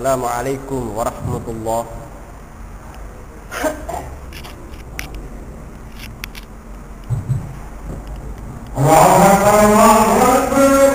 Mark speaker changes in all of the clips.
Speaker 1: Assalamualaikum warahmatullahi.
Speaker 2: Allahu Akbar, Allahu Akbar.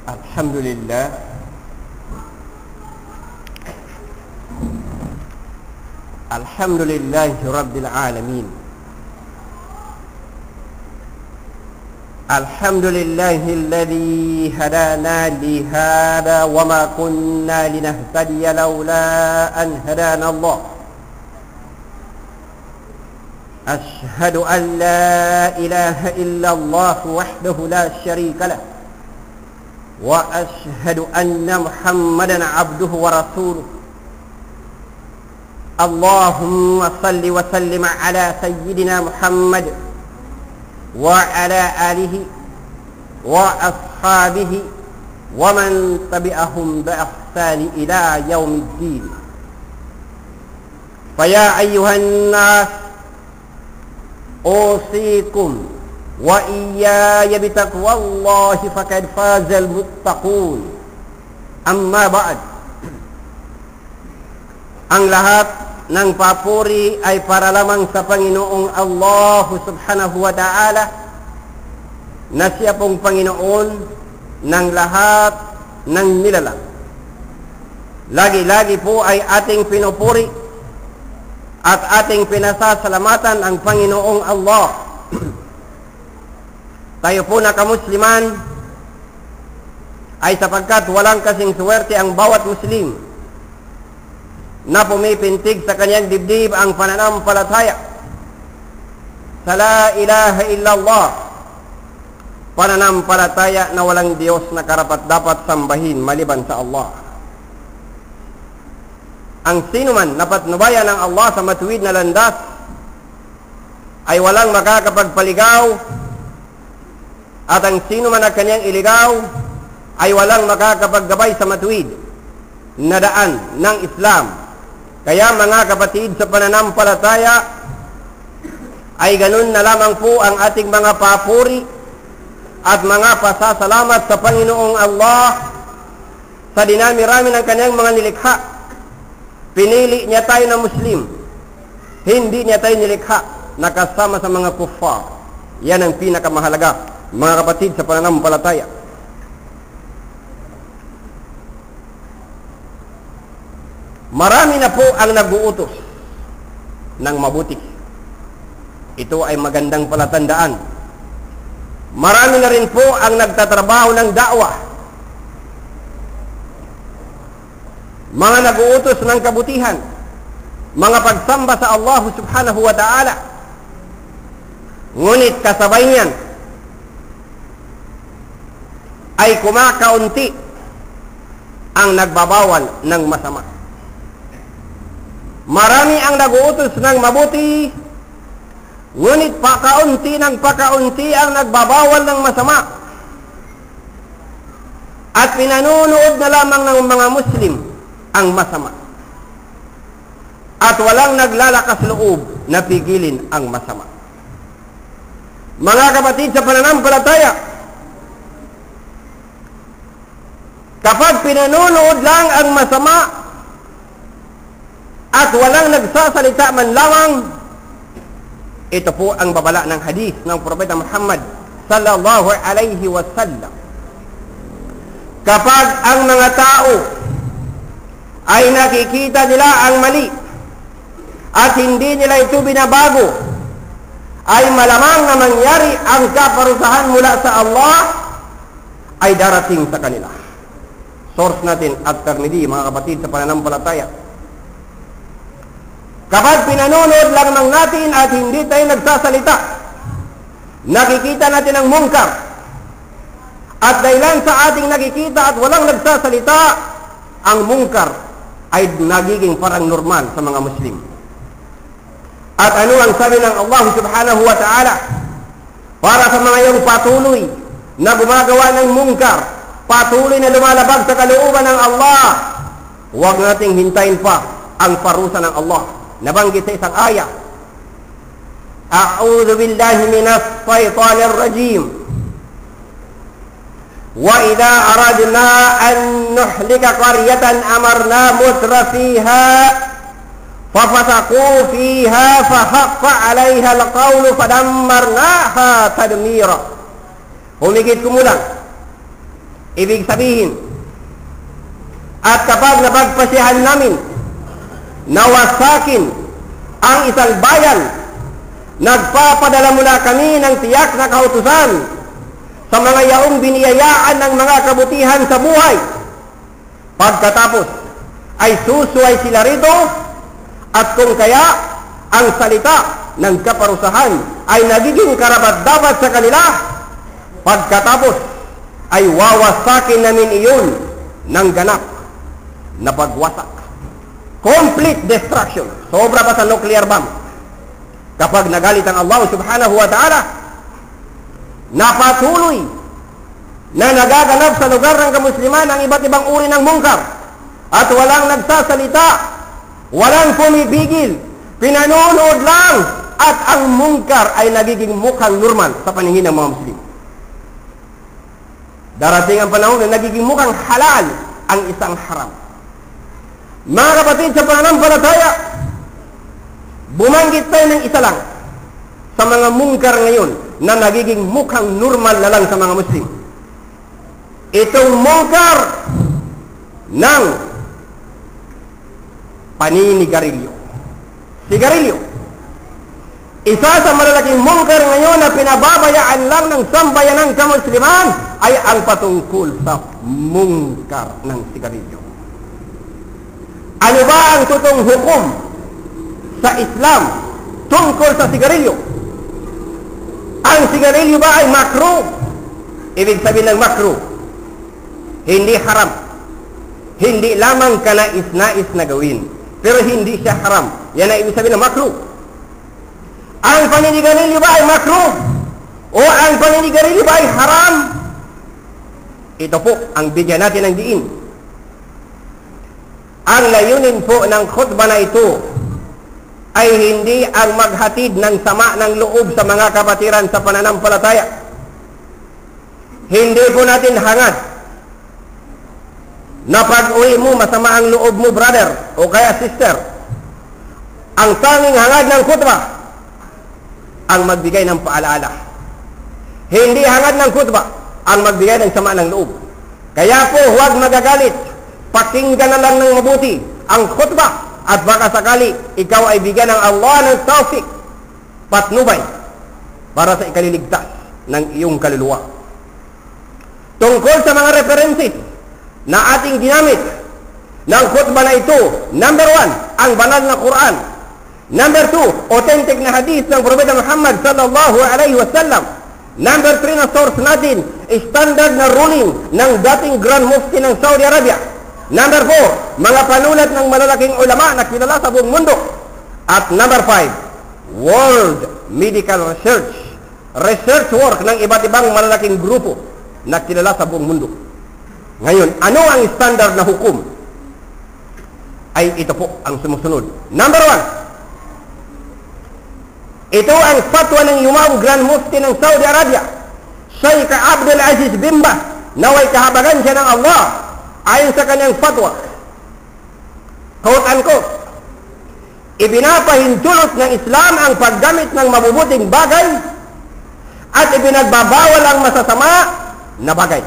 Speaker 1: Alhamdulillah. Alhamdulillahi Rabbil Alamin. Alhamdulillahi alladhi hadana li hada wa ma kunna linahtadiya lawla an hadana Allah. Ashhadu an la ilaha illa Allah wahdahu la sharika lah. وأشهد أن محمدا عبده ورسوله. اللهم صل وسلم على سيدنا محمد وعلى آله وأصحابه ومن تبعهم بإحسان إلى يوم الدين. فيا أيها الناس أوصيكم وإياي بتقوى الله فقد فاز المتقون. Amma ba'd. Ang lahat ng papuri ay para lamang sa Panginoong Allah subhanahu wa ta'ala, na siya pong Panginoon ng lahat ng nilalang. Lagi-lagi po ay ating pinupuri at ating pinasasalamatan ang Panginoong Allah. Tayo po na kamusliman ay sapagkat walang kasing swerte ang bawat Muslim na pumipintig sa kanyang dibdib ang pananampalataya sa la ilaha illallah, pananampalataya na walang Diyos na karapat-dapat sambahin maliban sa Allah. Ang sinuman na patnubayan ng Allah sa matuwid na landas ay walang makakapagpaligaw, at ang sino man na kanyang iligaw ay walang makakapaggabay sa matuwid na daan ng Islam. Kaya mga kapatid sa pananampalataya, ay ganun na lamang po ang ating mga papuri at mga pasasalamat sa Panginoong Allah sa dinami-rami ng kanyang mga nilikha. Pinili niya tayo na Muslim, hindi niya tayo nilikha na kasama sa mga kuffar. Yan ang pinakamahalaga, mga kapatid sa pananampalataya. Marami na po ang nag-uutos ng mabuti. Ito ay magandang palatandaan. Marami na rin po ang nagtatrabaho ng da'wah. Mga nag-uutos ng kabutihan, mga pagsamba sa Allah subhanahu wa ta'ala. Ngunit kasabay niyan ay kumakaunti ang nagbabawal ng masama. Marami ang nag-uutos ng mabuti, ngunit pakaunti ng pakaunti ang nagbabawal ng masama. At pinanunood na lamang ng mga Muslim ang masama. At walang naglalakas loob na pigilin ang masama. Mga kapatid sa pananampalataya, kapag pinanunood lang ang masama at walang nagsasalita man lamang, ito po ang babala ng hadith ng Propeta Muhammad sallallahu alaihi wasallam. Kapag ang mga tao ay nakikita nila ang mali at hindi nila ito binabago, ay malamang na mangyari ang kaparusahan mula sa Allah ay darating sa kanila. Source natin at Tirmidhi, mga kapatid sa pananampalataya. Kapag pinanonood lang ng natin at hindi tayo nagsasalita, nakikita natin ang mungkar, at dahilan sa ating nakikita at walang nagsasalita, ang mungkar ay nagiging parang normal sa mga Muslim. At ano ang sabi ng Allah subhanahu wa ta'ala para sa mga yung patuloy na gumagawa ng mungkar, patuloy na lumalabag sa kalooban ng Allah? Huwag nating hintayin pa ang parusa ng Allah. Nabanggit sa isang aya, A'udhu billahi minas shaitanir rajim. Wa idha aradna an nuhlika qaryatan amarna mutrafiha fafasaqu fiha fahaqqa 'alayha al-qawlu fadammarnaha tadmira. Humigit kumulang, ibig sabihin, at kapag napagpasyahan namin nawasakin ang isang bayan, nagpapadala mula kami ng tiyak na kautusan sa mga yaong biniyayaan ng mga kabutihan sa buhay. Pagkatapos ay susuway sila rito, at kung kaya ang salita ng kaparusahan ay nagiging karapat-dapat sa kanila, pagkatapos ay wawasakin namin iyon ng ganap na pagwasak. Complete destruction. Sobra pa sa nuclear bomb. Kapag nagalit ang Allah subhanahu wa ta'ala, napatuloy na nagaganap sa lugar ng kamusliman ang iba't ibang uri ng mungkar, at walang nagsasalita, walang pumipigil, pinanonood lang, at ang mungkar ay nagiging mukhang normal sa paningin ng mga Muslim. Darating ang panahon na nagiging mukhang halal ang isang haram. Mga kapatid sa pananampalataya, bumanggit tayo ng isa lang sa mga mungkar ngayon na nagiging mukhang normal na lang sa mga Muslim. Itong mungkar ng paninigarilyo. Sigarilyo. Isa sa malalaking mungkar ngayon na pinababayaan lang ng sambayanang kamusliman ay ang patungkol sa mungkar ng sigarilyo. Ano ba ang totoong hukom sa Islam tungkol sa sigarilyo? Ang sigarilyo ba ay makruh? Ibig sabihin ng makruh, hindi haram. Hindi lamang kanais-nais na gawin, pero hindi siya haram. Yan ang ibig sabihin ng makruh. Ang paninigarilyo ba ay makruh? O ang paninigarilyo ba ay haram? Ito po ang bigyan natin ng diin. Ang layunin po ng khutbah na ito ay hindi ang maghatid ng sama ng loob sa mga kapatiran sa pananampalataya. Hindi po natin hangad na pag-uwi mo masama ang loob mo, brother o kaya sister. Ang tanging hangad ng khutbah ang magbigay ng paalaala. Hindi hangad ng khutbah ang magbigay ng sama ng loob. Kaya po huwag magagalit. Pakinggan na lang ng mabuti ang khutbah at baka sakali ikaw ay bigyan ng Allah ng tawfik, patnubay para sa ikaliligtas ng iyong kaluluwa. Tungkol sa mga references na ating ginamit ng khutbah na ito, number 1, ang banal na Quran. Number 2, authentic na hadith ng Propeta Muhammad sallallahu alaihi wasallam. Number 3 na source natin, standard na ruling ng dating Grand Mufti ng Saudi Arabia. Number 4, mga panulat ng malalaking ulama na kilala sa buong mundo. At number 5, world medical research work ng iba't ibang malalaking grupo na kilala sa buong mundo. Ngayon, ano ang standard na hukum? Ay ito po ang sumusunod. Number 1, ito ang fatwa ng Imam Grand Mufti ng Saudi Arabia, Sheikh Abdul Aziz bin Baz, naway kahabagan siya ng Allah. Ayon sa kanyang fatwa, quote unquote, ibinapahintulot ng Islam ang paggamit ng mabubuting bagay at ibinagbabawal ang masasama na bagay.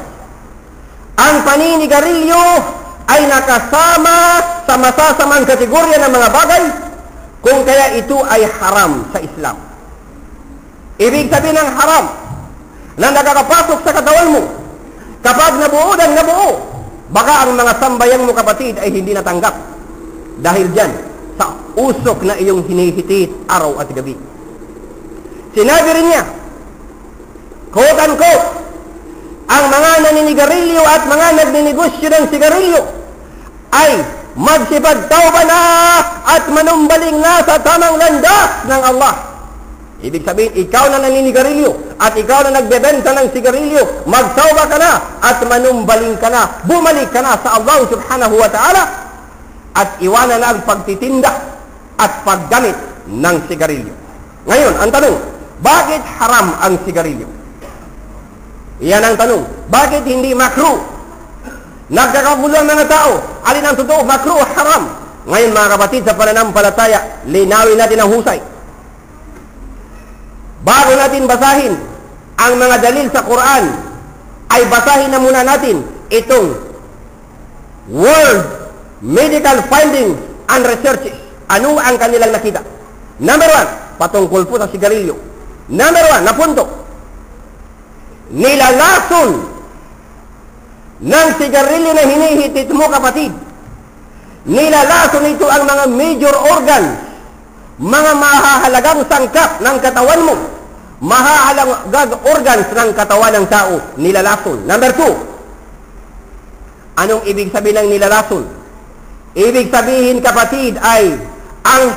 Speaker 1: Ang paninigarilyo ay nakasama sa masasamang kategorya ng mga bagay, kung kaya ito ay haram sa Islam. Ibig sabihin ng haram na nakakapasok sa katawan mo kapag nabuo ng nabuo, baka ang mga sambayan mo kapatid ay hindi natanggap dahil dyan sa usok na iyong hinihitit araw at gabi. Sinabi rin niya, quote unquote, ang mga naninigarilyo at mga nagninegosyo ng sigarilyo ay magsipagtawba na at manumbaling na sa tamang landas ng Allah. Ibig sabihin, ikaw na naninigarilyo at ikaw na nagbebenta ng sigarilyo, magtawba ka na at manumbaling ka na, bumalik ka na sa Allah subhanahu wa ta'ala at iwanan na ang pagtitinda at paggamit ng sigarilyo. Ngayon, ang tanong, bakit haram ang sigarilyo? Iyan ang tanong. Bakit hindi makruh? Nagkakabuluhan mga tao, alin ang totoo, makruh o haram? Ngayon mga kapatid, sa pananampalataya, linawin natin ang husay. Bago natin basahin ang mga dalil sa Quran, ay basahin na muna natin itong World Medical Findings and Researches. Ano ang kanilang nakita? Number 1, patungkol po sa sigarilyo. Number 1, na punto, nilalason ng sigarilyo na hinihitit mo kapatid. Nilalason ito ang mga major organs, mga mahahalagang sangkap ng katawan mo, mahahalagang organs ng katawan ng tao, nilalason. Number 2, anong ibig sabihin ng nilalason? Ibig sabihin kapatid ay ang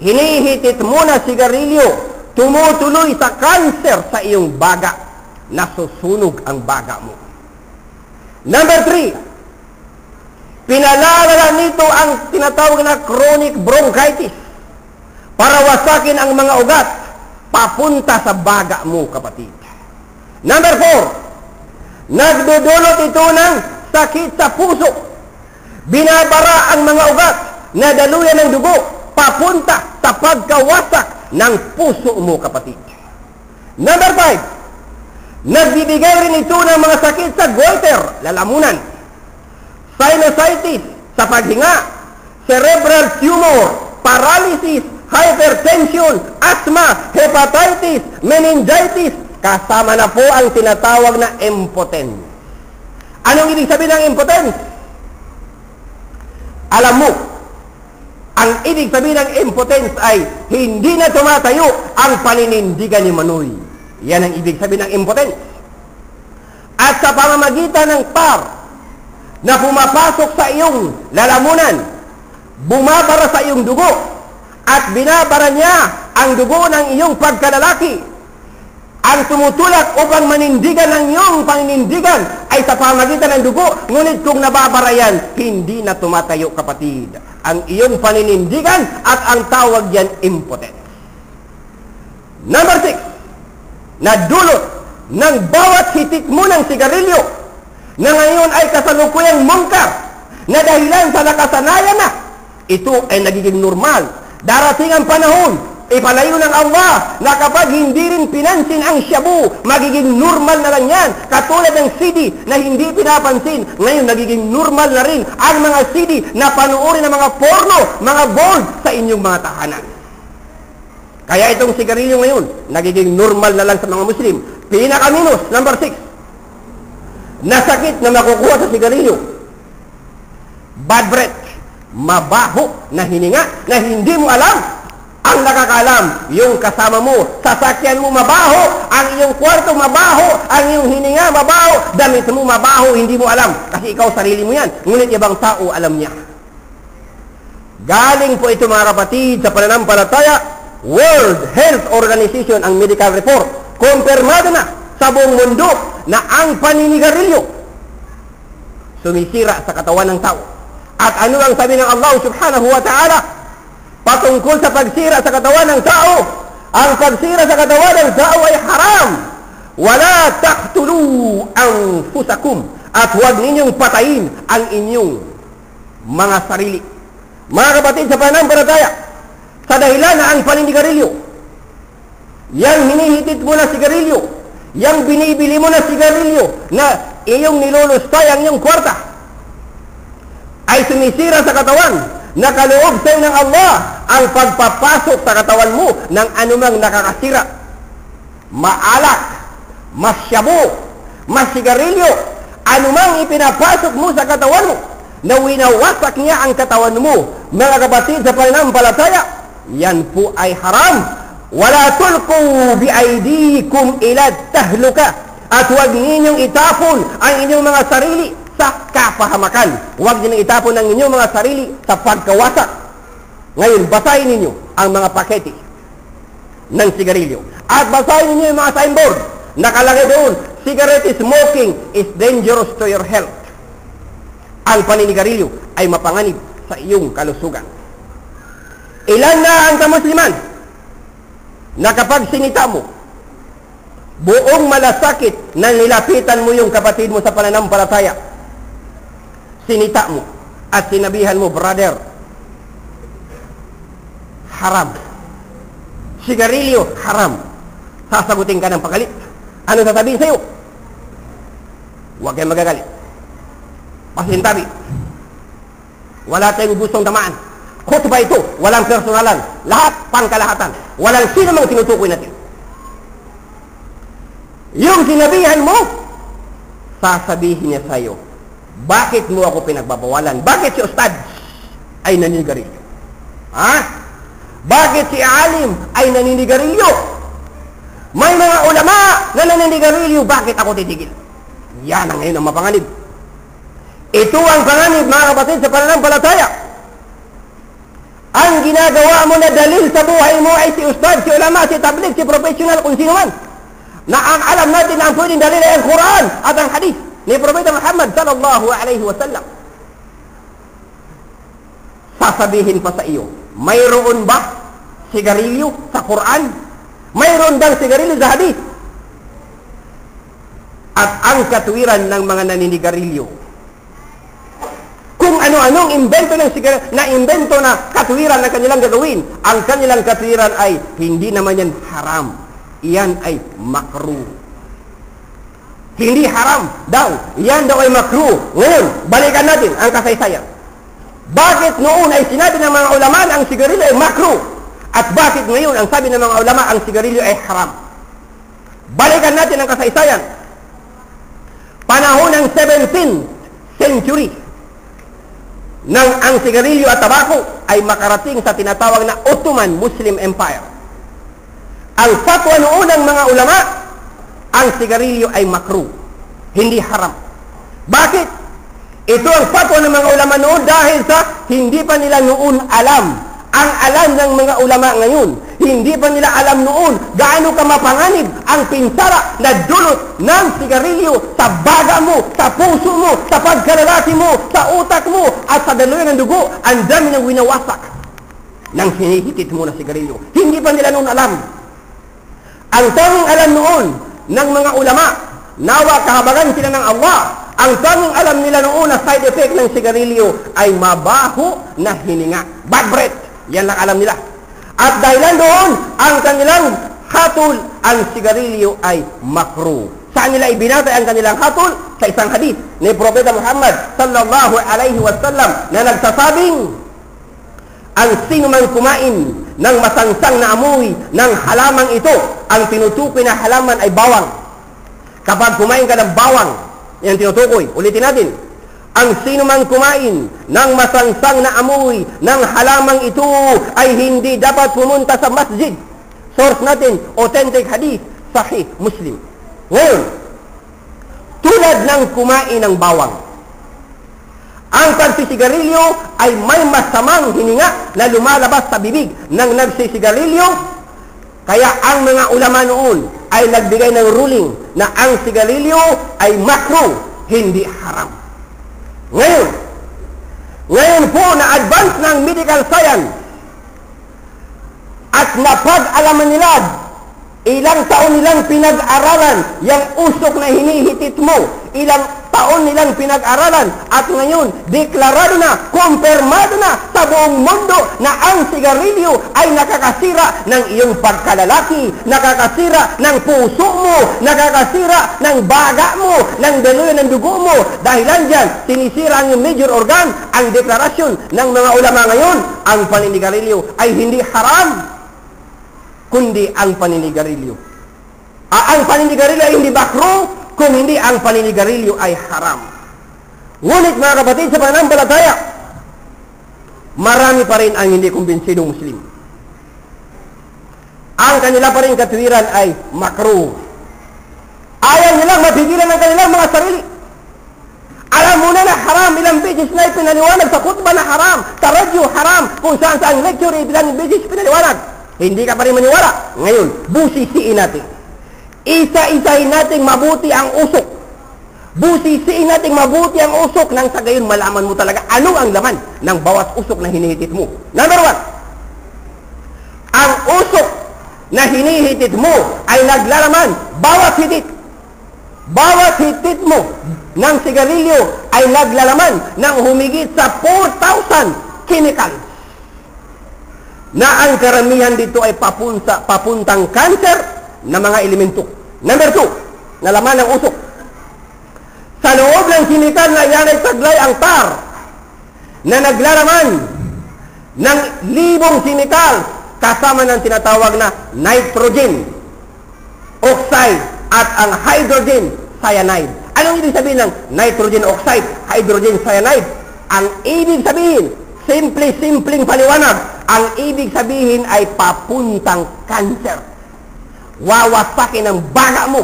Speaker 1: hinihitit mo na sigarilyo tumutuloy sa cancer sa iyong baga, nasusunog ang baga mo. Number 3, pinalalala nito ang tinatawag na chronic bronchitis para wasakin ang mga ugat papunta sa baga mo kapatid. Number 4, nagdudulot ito ng sakit sa puso. Binabara ang mga ugat na daluyan ng dugo papunta sa pagkawasak ng puso mo kapatid. Number 5, nagbibigay rin ito ng mga sakit sa goiter, lalamunan, sinusitis sa paghinga, cerebral tumor, paralysis, hypertension, asthma, hepatitis, meningitis, kasama na po ang tinatawag na impotence. Anong ibig sabihin ng impotence? Alam mo, ang ibig sabihin ng impotence ay hindi na tumatayo ang paninindigan ni Manoy. Yan ang ibig sabihin ng impotence. At sa pamamagitan ng tar na pumapasok sa iyong lalamunan, bumabara sa iyong dugo, at binabara niya ang dugo ng iyong pagkalalaki, ang tumutulak upang manindigan ng iyong paninindigan ay sa pamamagitan ng dugo, ngunit kung nababara yan, hindi na tumatayo kapatid ang iyong paninindigan at ang tawag yan impotence. Number 6, nadulot ng bawat hitik mo ng sigarilyo na ngayon ay kasalukuyang mungkar na dahilan sa nakasanayan na ito ay nagiging normal. Darating ang panahon Ipalayo ng Allah na kapag hindi rin pinansin ang shabu, magiging normal na lang yan. Katulad ng CD na hindi pinapansin, ngayon nagiging normal na rin ang mga CD na panuorin ng mga porno, mga gold sa inyong mga tahanan. Kaya itong sigarilyo ngayon, nagiging normal na lang sa mga Muslim. Pinaka-minus, number 6, na sakit na makukuha sa sigarilyo. Bad breath, mabaho na hininga na hindi mo alam. Ang nakakalam, yung kasama mo, sasakyan mo mabaho, ang iyong kwarto mabaho, ang iyong hininga mabaho, damit mo mabaho, hindi mo alam. Kasi ikaw, sarili mo yan. Ngunit ibang tao, alam niya. Galing po ito mga kapatid sa pananampalataya, World Health Organization, ang medical report. Kumpirmado na sa buong mundo na ang paninigarilyo sumisira sa katawan ng tao. At ano ang sabi ng Allah subhanahu wa ta'ala patungkol sa pagsira sa katawan ng tao? Ang pagsira sa katawan ng tao ay haram. Wala taqtulu anfusakum, at huwag ninyong patayin ang inyong mga sarili. Mga kapatid sa pananampalataya, sa dahilan na ang paninigarilyo, yang hinihitit mo na sigarilyo, yang binibili mo na sigarilyo na iyong nilulustay ang iyong kwarta, ay sumisira sa katawan. Nakaloob sa'yo ng Allah ang pagpapasok sa katawan mo ng anumang nakakasira. Maalak, masyabu, masigarilyo, anumang ipinapasok mo sa katawan mo na winawasak niya ang katawan mo. Mga kapatid sa pananampalataya, yan po ay haram. Wala tulqu biaydikum ila tahluka, at huwag ninyong itapon ang inyong mga sarili sa kapahamakan. Huwag ninyong itapon ang inyong mga sarili sa pagkawasak. Ngayon, basahin ninyo ang mga pakete ng sigarilyo. At basahin ninyo yung mga signboard. Nakalagay doon, cigarette smoking is dangerous to your health. Ang paninigarilyo ay mapanganib sa iyong kalusugan. Ilan na ang kamusliman na kapag sinita mo, buong malasakit na nilapitan mo yung kapatid mo sa pananampalataya, sinita mo at sinabihan mo, brother, haram. Sigarilyo, haram. Sasagutin ka ng pagalit. Ano sasabihin sa'yo? Huwag kayong magagalit. Pasintabi. Wala tayong gustong tamaan. Khutbah ito, walang personalan. Lahat pangkalahatan. Walang sino mang tinutukoy natin. Yung sinabihan mo, sasabihin niya sa'yo, bakit mo ako pinagbabawalan? Bakit si Ustad ay naninigarilyo? Ha? Bakit si alim ay naninigarilyo? May mga ulama na naninigarilyo, bakit ako titigil? Yan ang ngayon ang mapanganib. Ito ang panganib, mga kapatid, sa pananampalataya. Ang ginagawa mo na dalil sa buhay mo ay si Ustad, si ulama, si tabligh, si professional, kung sino man, na ang alam natin na ang pwedeng dalil ay ang Quran at ang hadith ni Propeta Muhammad sallallahu alaihi wasallam. Sasabihin pa sa iyo, mayroon ba sigarilyo sa Quran? Mayroon bang sigarilyo sa hadith? At ang katwiran ng mga naninigarilyo, kung ano-anong invento ng sigarilyo, na invento na katwiran na kanilang gagawin, ang kanilang katwiran ay hindi naman yan haram, iyan ay makruh. Hindi haram daw, iyan daw ay makruh. Ngayon, balikan natin ang kasaysayan. Bakit noon ay sinabi ng mga ulama na ang sigarilyo ay makruh? At bakit ngayon ang sabi ng mga ulama ang sigarilyo ay haram? Balikan natin ang kasaysayan. Panahon ng 17th century, nang ang sigarilyo at tabako ay makarating sa tinatawag na Ottoman Muslim Empire. Ang fatwa noon ng mga ulama, ang sigarilyo ay makruh, hindi haram. Bakit? Ito ang fatwa ng mga ulama noon dahil sa hindi pa nila noon alam. Ang alam ng mga ulama ngayon, hindi pa nila alam noon gaano ka mapanganib ang pinsala na dulot ng sigarilyo sa baga mo, sa puso mo, sa pagkalalaki mo, sa utak mo, at sa daluyan ng dugo. Ang dami ng winawasak ng hinihitit mo na sigarilyo. Hindi pa nila noon alam. Ang tanging alam noon ng mga ulama, nawa kahabagan sila ng Allah, ang tanging alam nila noon na side effect ng sigarilyo ay mabaho na hininga, bad breath. Yan lang alam nila. At dahilan doon, ang kanilang hatol, ang sigarilyo ay makruh. Saan nila ibinatay ang kanilang hatol? Sa isang hadith ni Propeta Muhammad sallallahu alaihi wasallam na nagsasabing, ang sino man kumain ng masangsang na amoy ng halamang ito, ang tinutukoy na halaman ay bawang. Kapag kumain ka ng bawang, yan tinutukoy. Ulitin natin. Ang sino man kumain ng masangsang na amoy ng halamang ito ay hindi dapat pumunta sa masjid. Source natin, authentic hadith, Sahih Muslim. Ngayon, tulad ng kumain ng bawang, ang pagsisigarilyo ay may masamang hininga na lumalabas sa bibig ng nagsisigarilyo. Kaya ang mga ulama noon ay nagbigay ng ruling na ang sigarilyo ay makruh, hindi haram. Ngayon po na advance ng medical science at napag-alaman nila, ilang taon nilang pinag-aralan yung usok na hinihitit mo, ilang taon nilang pinag-aralan, at ngayon deklarado na, kumpirmado na sa buong mundo na ang sigarilyo ay nakakasira ng iyong pagkalalaki, nakakasira ng puso mo, nakakasira ng baga mo, ng daluyan ng dugo mo. Dahilan dyan, sinisira ang major organ. Ang deklarasyon ng mga ulama ngayon, ang paninigarilyo ay hindi haram, kundi ang paninigarilyo. Ang paninigarilyo ay hindi makruh, kung hindi ang paninigarilyo ay haram. Ngunit mga kapatid, sa pananampalataya, marami pa rin ang hindi kumbinsidong Muslim. Ang kanila pa rin katwiran ay makruh. Ayaw nilang mapigilan ang kanilang mga sarili. Alam mo na haram, ilang beses na ipinaliwanag sa khutbah na haram, sa radyo haram, kung saan sa lecture ilang beses pinaliwanag. Hindi ka pa rin maniwala. Ngayon, busisiin natin. Isa-isahin natin mabuti ang usok. Busisiin natin mabuti ang usok nang sa gayon malaman mo talaga ano ang laman ng bawat usok na hinihitit mo. Number 1, ang usok na hinihitit mo ay naglalaman bawat hitit. Bawat hitit mo ng sigarilyo ay naglalaman ng humigit sa 4,000 chemicals, na ang karamihan dito ay papuntang cancer na mga elemento. Number 2, na laman ng usok. Sa loob ng chemical na yan ay taglay ang tar na naglalaman ng libong chemical kasama ng tinatawag na nitrogen oxide at ang hydrogen cyanide. Anong ibig sabihin ng nitrogen oxide, hydrogen cyanide? Ang ibig sabihin, simpleng paliwanag, ang ibig sabihin ay papuntang cancer. Wawasakin ang baga mo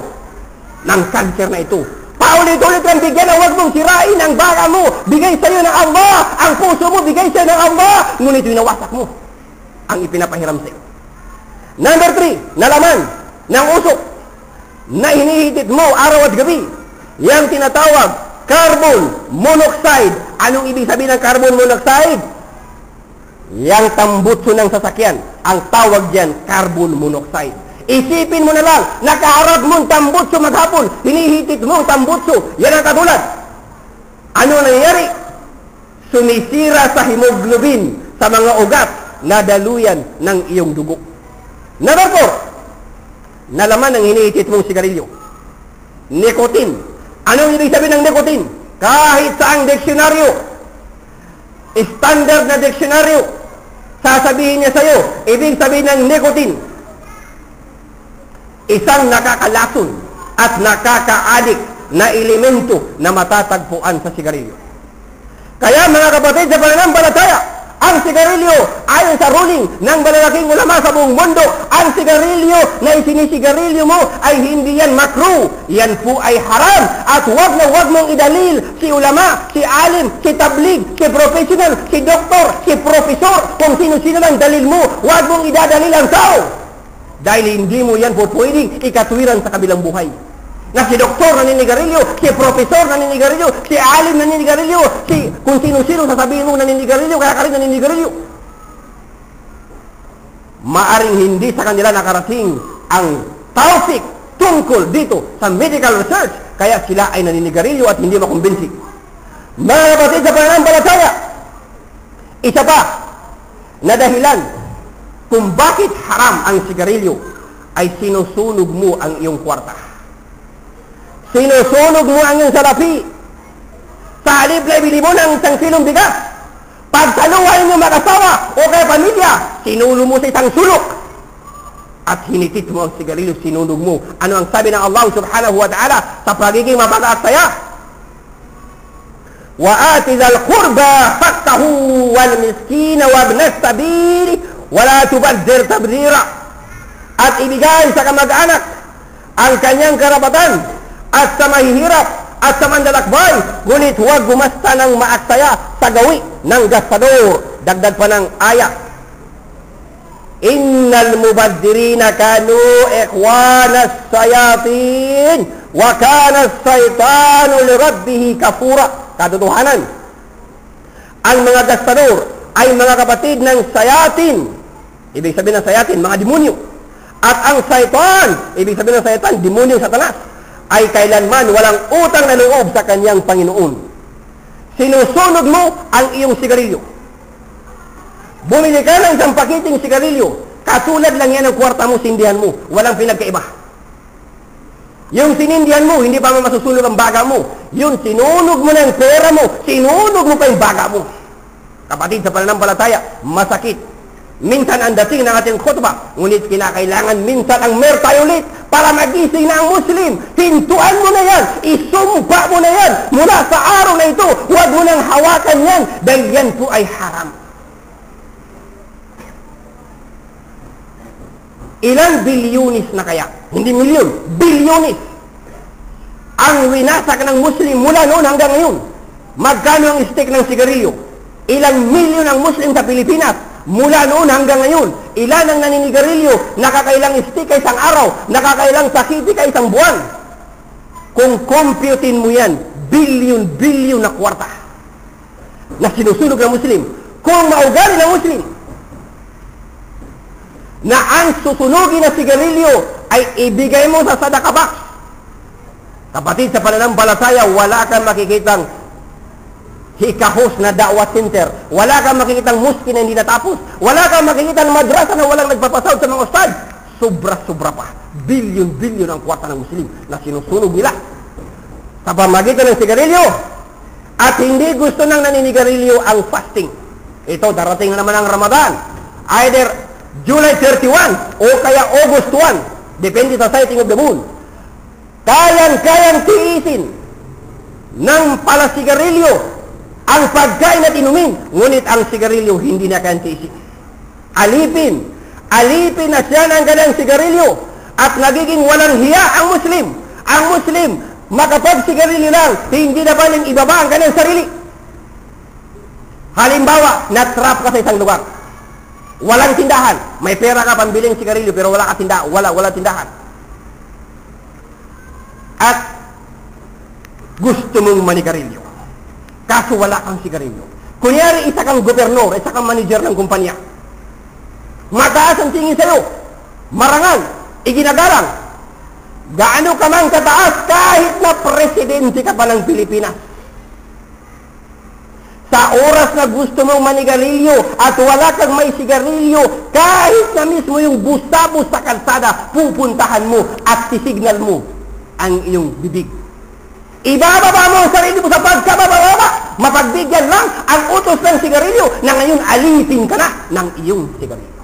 Speaker 1: ng cancer na ito. Paulit-ulit kang bigyan na huwag mong sirain ang baga mo. Bigay sa iyo ng Allah. Ang puso mo, bigay sa iyo ng Allah. Ngunit winawasak mo ang ipinapahiram sa iyo. Number 3, nalaman ng usok na hinihitit mo araw at gabi. Yang tinatawag carbon monoxide. Anong ibig sabihin ng carbon monoxide? Yang tambutso ng sasakyan, ang tawag diyan carbon monoxide. Isipin mo na lang, nakaharap mong tambutso maghapon, hinihitit mong tambutso, yan ang katulad. Ano nangyayari? Sumisira sa hemoglobin, sa mga ugat na daluyan ng iyong dugo. Number 4, nalaman ng hinihitit mong sigarilyo, nicotine. Anong ibig sabihin ng nicotine? Kahit saang diksyonaryo, standard na diksyonaryo, sasabihin niya sa'yo, ibig sabihin ng nicotine, isang nakakalason at nakaka-addict na elemento na matatagpuan sa sigarilyo. Kaya mga kapatid, sa pananampalataya, ang sigarilyo, ayon sa ruling ng malalaking ulama sa buong mundo, ang sigarilyo na isinisigarilyo mo ay hindi yan makruh. Yan po ay haram. At huwag na huwag mong idalil si ulama, si alim, si tablig, si professional, si doktor, si profesor, kung sino-sino lang dalil mo. Huwag mong idadalil ang tao. Dahil hindi mo yan po pwedeng ikatwiran sa kabilang buhay. Na si doktor naninigarilyo, si profesor naninigarilyo, si alim naninigarilyo, si kung sino-sino sasabihin mo naninigarilyo, kaya ka rin naninigarilyo. Maaring hindi sa kanila nakarating ang taufik tungkol dito sa medical research, kaya sila ay naninigarilyo at hindi makumbinsi. Mga kapatid, sa pananampalataya, isa pa na dahilan kung bakit haram ang sigarilyo, ay sinusunog mo ang iyong kwarta. Sinusunog mo ang iyong salapi. Sa halip na ibili mo ng isang kilong bigas, pagsaluhan mo mag-asawa o kaya pamilya, sinulo mo sa isang sulok. At hinitit mo ang sigarilyo, sinunog mo. Ano ang sabi ng Allah subhanahu wa ta'ala sa pagiging mababa at saya? وَآتِ ذَا الْقُرْبَى حَقَّهُ وَالْمِسْكِينَ وَابْنَ السَّبِيلِ وَلَا تُبَذِّرْ تَبْذِيرًا. At ibigay sa kamag-anak ang kanyang karapatan at sa mahihirap at sa mandalakbay, ngunit huwag gumasta ng maaksaya sa gawi ng gastador. Dagdag pa ng ayat, innal mubaddirina kanu ikhwanas sayatin wa kana as-saytanu lirabbih kafura. Katotohanan, ang mga gastador ay mga kapatid ng sayatin. Ibig sabihin ng sayatin, mga demonyo. At ang Satan, ibig sabihin ng Satan, demonyo Satanas, ay kailanman walang utang na loob sa kanyang Panginoon. Sinusunog mo ang iyong sigarilyo. Bumili ka ng isang pakiting sigarilyo, katulad lang yan ang kwarta mo, sindihan mo, walang pinagkaiba. Yung sinindihan mo, hindi pa masusunog ang baga mo. Yung sinunog mo ng pera mo, sinunog mo pa yung baga mo. Kapatid, sa pananampalataya, masakit. Minsan ang dating ng ating khutbah, ngunit kinakailangan minsan ang mertayulit para magising na ang Muslim. Hintuan mo na yan, isumpa mo na yan. Mula sa araw na ito, huwag mo nang hawakan yan, dahil yan po ay haram. Ilang bilyonis na kaya? Hindi milyon, bilyonis. Ang winasak ng Muslim mula noon hanggang ngayon. Magkano ang stick ng sigarilyo? Ilang milyon ang Muslim sa Pilipinas mula noon hanggang ngayon. Ilan ang naninigarilyo? Nakakailang stick ka isang araw, nakakailang sakiti ka isang buwan. Kung computein mo yan, bilyon na kwarta na sinusunog ng Muslim. Kung maugali ng Muslim na ang susunugin na sigarilyo ay ibigay mo sa sadaka box. Kapatid, sa pananampalataya, wala kang makikitang hikahos na da'wah center. Wala kang makikitang muski na hindi natapos. Wala kang makikitang madrasa na walang nagpapasahod sa mga ustad. Sobra-sobra pa. Bilyon ang kwarta ng Muslim na sinusunog nila sa pamagitan ng sigarilyo. At hindi gusto nang naninigarilyo ang fasting. Ito, darating na naman ang Ramadan. Either July 31 o kaya August 1, depende sa sighting of the moon. Kayang tiisin ng palasigarilyo ang pagkain at inumin, ngunit ang sigarilyo hindi na kayang tiisin. Alipin na siya ng kanyang sigarilyo at nagiging walang hiya ang Muslim. Ang Muslim, makapag-sigarilyo lang, hindi na paling ibaba ang kanyang sarili. Halimbawa, natrap ka sa isang lugar. Walang tindahan. May pera ka pambiling sigarilyo pero wala ka tindahan. Wala tindahan. At gusto mong manigarilyo. Kaso wala kang sigarilyo. Kunyari, isa kang gobernador, isa kang manager ng kumpanya. Mataas ang tingin sa'yo. Marangal. Iginagalang. Gaano ka man kataas kahit na presidente ka pa ng Pilipinas. Sa oras na gusto mong manigarilyo at wala kang may sigarilyo, kahit na mismo yung busabos sa kalsada, pupuntahan mo at sisignal mo ang iyong bibig. Ibababa mo ang sarili mo sa pagkabababa. Mapagbigyan lang ang utos ng sigarilyo na ngayon alipin ka na ng iyong sigarilyo.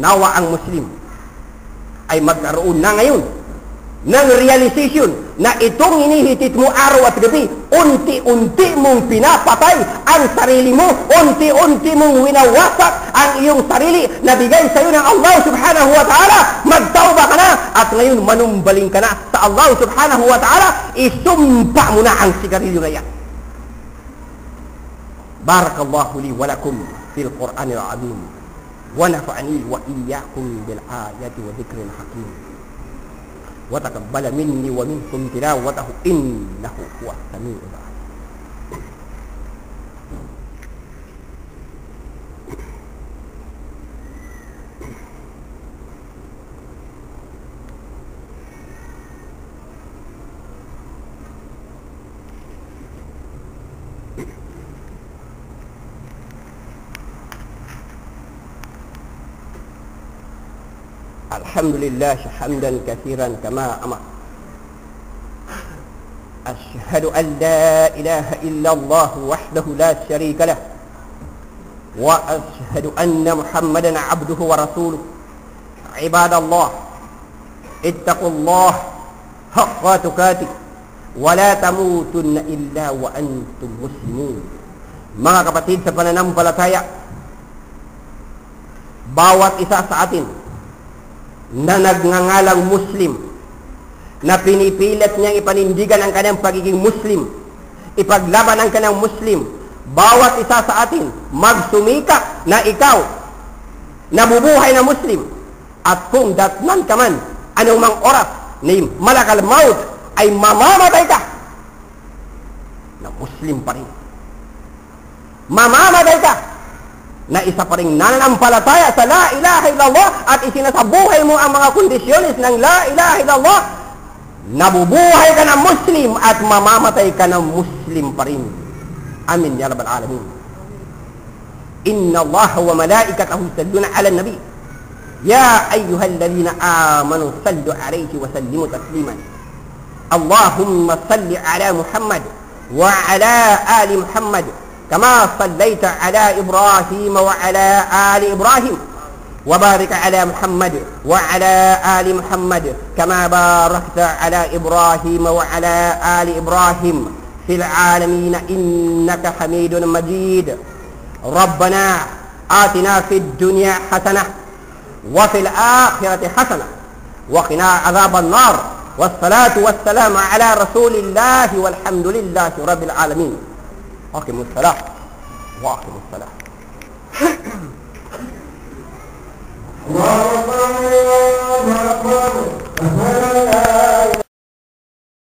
Speaker 1: Nawa ang Muslim ay magkaroon na ngayon ng realization na itong hinihitit mo araw at gabi, unti-unti mong pinapatay ang sarili mo, unti-unti mong winawasak ang iyong sarili na bigay sa iyo ng Allah subhanahu wa ta'ala. Magtauba ka na at ngayon manumbaling ka na sa Allah subhanahu wa ta'ala. Isumpa mo na ang sigarilyo na yan. Barakallahu li wa lakum fil Qur'anil azim wa nafa'ani wa iyyakum bil ayati wa dhikril hakim. وتقبل مني ومنكم تلاوته إنه هو السميع العليم. الحمد لله حمدا كثيرا كما أمر أشهد أن لا إله إلا الله وحده لا شريك له وأشهد أن محمدا عبده ورسوله عباد الله اتقوا الله حق تقاته ولا تموتن إلا وأنتم مسلمون. Mga kapatid sa pananampalataya, bawat isa sa atin na nagngangalang Muslim, na pinipilit niyang ipanindigan ang kanyang pagiging Muslim, ipaglaban ang kanyang Muslim, bawat isa sa atin magsumikap na ikaw nabubuhay na Muslim, at kung datnan ka man anumang oras ni malakal maut ay mamamatay ka na Muslim pa rin. Mamamatay ka na isa pa rin nananampalataya sa la ilaha illallah at isinasabuhay mo ang mga kondisyones ng la ilaha illallah, nabubuhay ka na Muslim at mamamatay ka na Muslim pa rin. Amin ya rabbal alamin. Inna Allaha wa malaikatahu yusalluna 'alan nabi ya ayyuhalladhina amanu sallu 'alaihi wa sallimu tasliman. Allahumma salli 'ala Muhammad wa 'ala ali Muhammad kama sallaita 'ala Ibrahim wa 'ala ali Ibrahim wa barik 'ala Muhammad wa 'ala ali Muhammad kama barakta 'ala Ibrahim wa 'ala ali Ibrahim fil 'alamin innaka Hamidun Majid. Rabbana atina fid dunya hasanah wa fil akhirati hasanah wa qina adhaban nar. Wassalatu wassalamu ala rasulillah walhamdulillahi rabbil alamin. Aqimus salah wa aqimus salah.